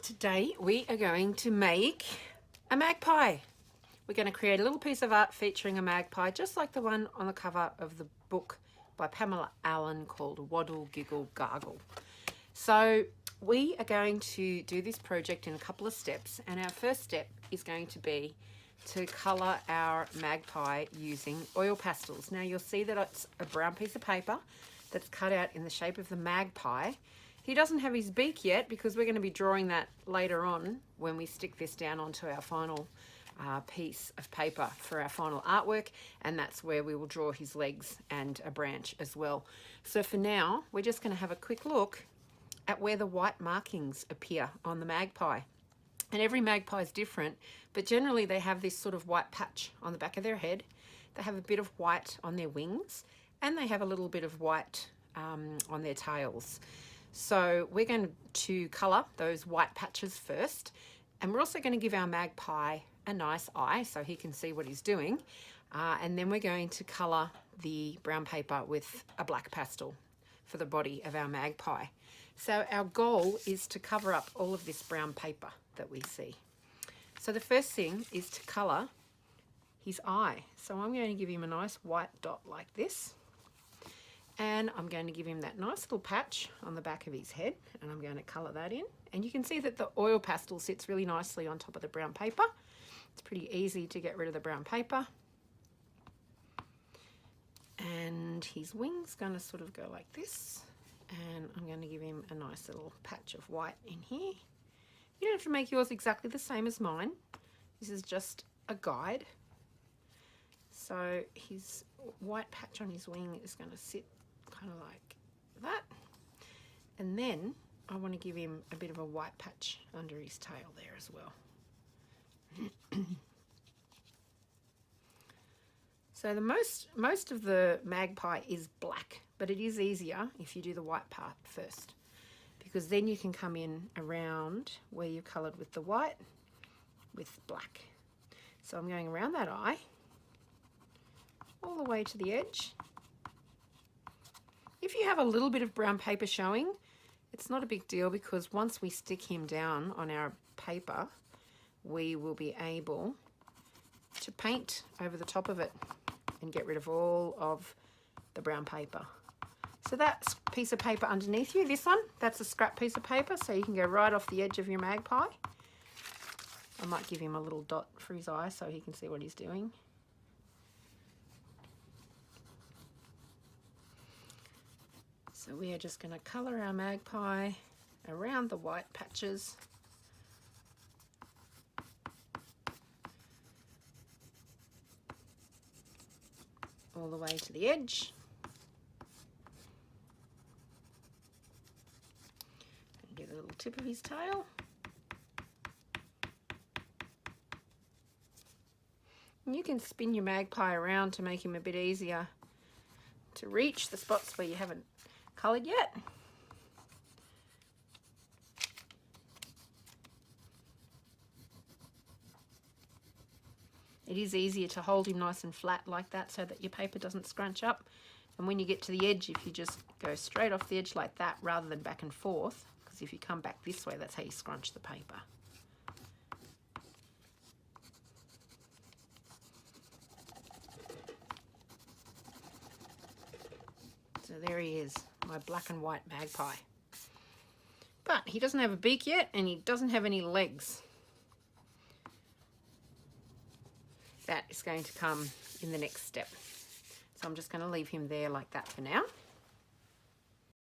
Today we are going to make a magpie. We're going to create a little piece of art featuring a magpie, just like the one on the cover of the book by Pamela Allen called Waddle, Giggle, Gargle. So we are going to do this project in a couple of steps, and our first step is going to be to colour our magpie using oil pastels. Now you'll see that it's a brown piece of paper that's cut out in the shape of the magpie. He doesn't have his beak yet because we're going to be drawing that later on when we stick this down onto our final piece of paper for our final artwork, and that's where we will draw his legs and a branch as well. So for now, we're just going to have a quick look at where the white markings appear on the magpie. And every magpie is different, but generally they have this sort of white patch on the back of their head. They have a bit of white on their wings, and they have a little bit of white on their tails. So we're going to colour those white patches first, and we're also going to give our magpie a nice eye so he can see what he's doing, and then we're going to colour the brown paper with a black pastel for the body of our magpie. So our goal is to cover up all of this brown paper that we see. So the first thing is to colour his eye. So I'm going to give him a nice white dot like this. And I'm going to give him that nice little patch on the back of his head, and I'm going to colour that in. And you can see that the oil pastel sits really nicely on top of the brown paper. It's pretty easy to get rid of the brown paper. And his wing's going to sort of go like this. And I'm going to give him a nice little patch of white in here. You don't have to make yours exactly the same as mine. This is just a guide. So his white patch on his wing is going to sit kind of like that, and then I want to give him a bit of a white patch under his tail there as well. So the most of the magpie is black, but it is easier if you do the white part first, because then you can come in around where you've coloured with the white with black. So I'm going around that eye all the way to the edge. If you have a little bit of brown paper showing, it's not a big deal, because once we stick him down on our paper, we will be able to paint over the top of it and get rid of all of the brown paper. So that piece of paper underneath you, this one, that's a scrap piece of paper, so you can go right off the edge of your magpie. I might give him a little dot for his eye so he can see what he's doing. So we are just going to colour our magpie around the white patches. All the way to the edge. And give a little tip of his tail. And you can spin your magpie around to make him a bit easier to reach the spots where you haven't coloured yet. It is easier to hold him nice and flat like that so that your paper doesn't scrunch up. And when you get to the edge, if you just go straight off the edge like that rather than back and forth, because if you come back this way, that's how you scrunch the paper. So there he is, my black and white magpie. But he doesn't have a beak yet, and he doesn't have any legs. That is going to come in the next step. So I'm just going to leave him there like that for now.